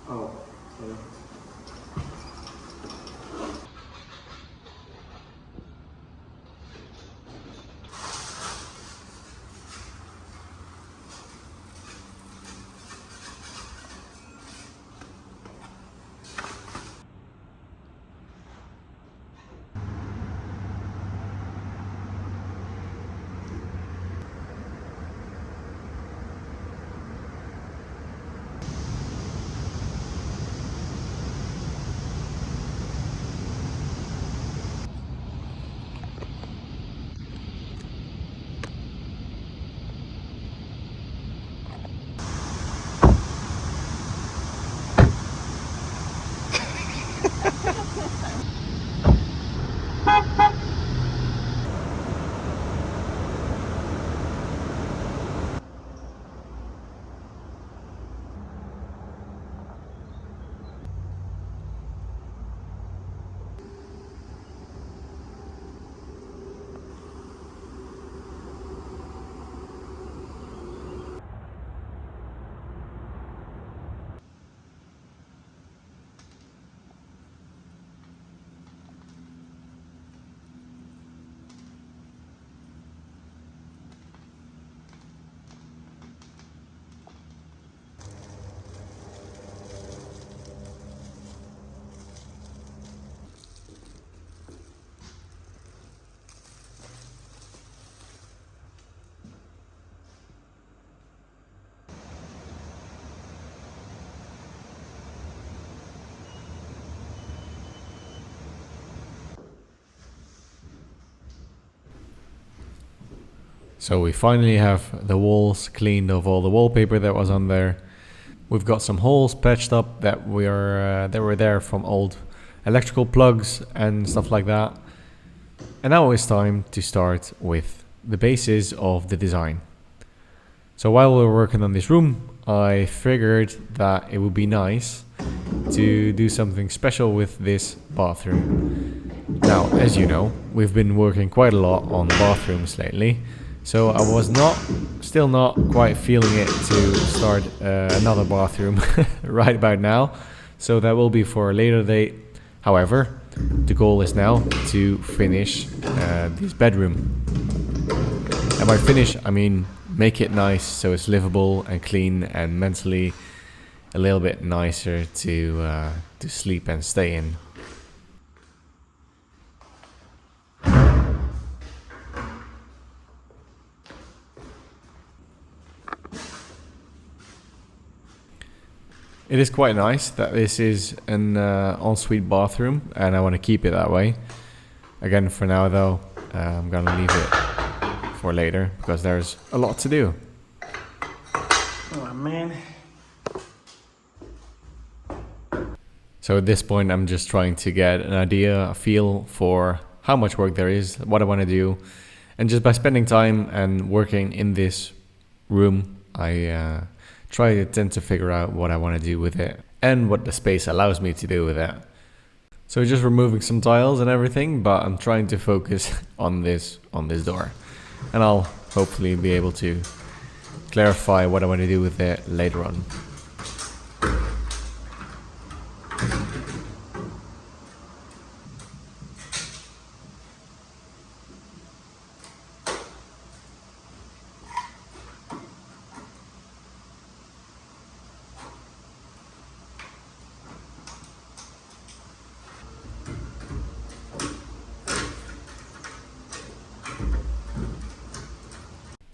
Oh, sorry. So we finally have the walls cleaned of all the wallpaper that was on there. We've got some holes patched up that were there from old electrical plugs and stuff like that. And now it's time to start with the basis of the design. So while we were working on this room, I figured that it would be nice to do something special with this bathroom. Now, as you know, we've been working quite a lot on bathrooms lately. So I was still not quite feeling it to start another bathroom right about now. So that will be for a later date. However, the goal is now to finish this bedroom. And by finish, I mean make it nice so it's livable and clean and mentally a little bit nicer to sleep and stay in. It is quite nice that this is an ensuite bathroom, and I want to keep it that way. Again, for now though, I'm gonna leave it for later because there's a lot to do. Oh man. So at this point, I'm just trying to get an idea, a feel for how much work there is, what I want to do. And just by spending time and working in this room, I try to tend to figure out what I want to do with it and what the space allows me to do with it. So just removing some tiles and everything, but I'm trying to focus on this door. And I'll hopefully be able to clarify what I want to do with it later on.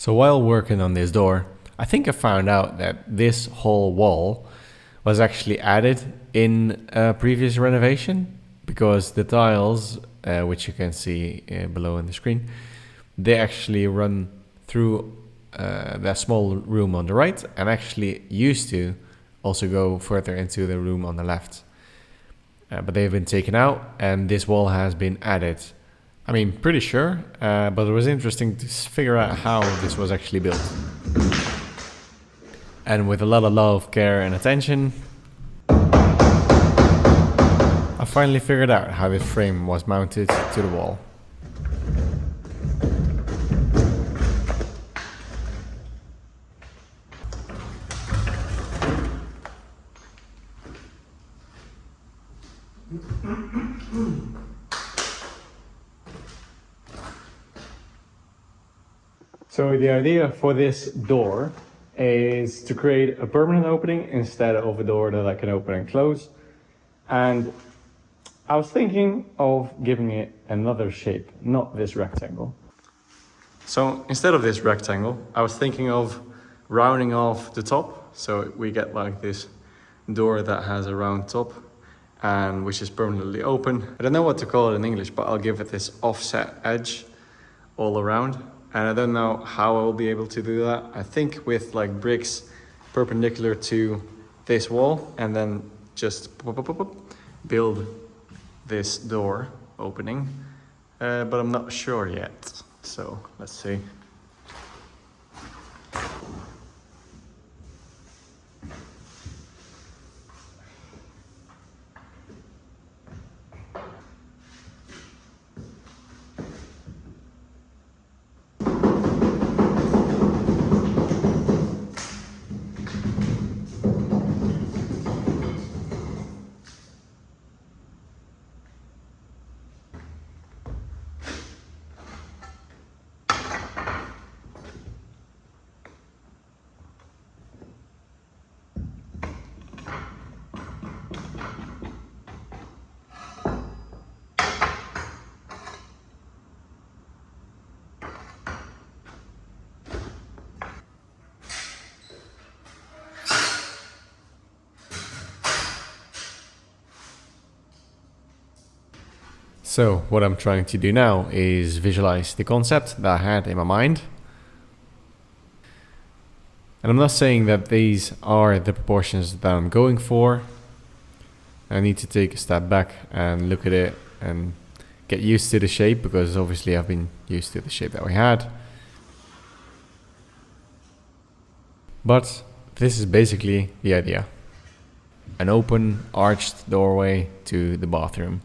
So while working on this door, I think I found out that this whole wall was actually added in a previous renovation, because the tiles, which you can see below on the screen, they actually run through that small room on the right and actually used to also go further into the room on the left. But they've been taken out and this wall has been added. I mean, pretty sure, but it was interesting to figure out how this was actually built. And with a lot of love, care and attention, I finally figured out how this frame was mounted to the wall. So the idea for this door is to create a permanent opening instead of a door that I can open and close. And I was thinking of giving it another shape, not this rectangle. So instead of this rectangle, I was thinking of rounding off the top. So we get like this door that has a round top and which is permanently open. I don't know what to call it in English, but I'll give it this offset edge all around. And I don't know how I will be able to do that. I think with like bricks perpendicular to this wall and then just build this door opening. But I'm not sure yet. So let's see. So what I'm trying to do now is visualize the concept that I had in my mind. And I'm not saying that these are the proportions that I'm going for. I need to take a step back and look at it and get used to the shape, because obviously I've been used to the shape that we had. But this is basically the idea. An open arched doorway to the bathroom.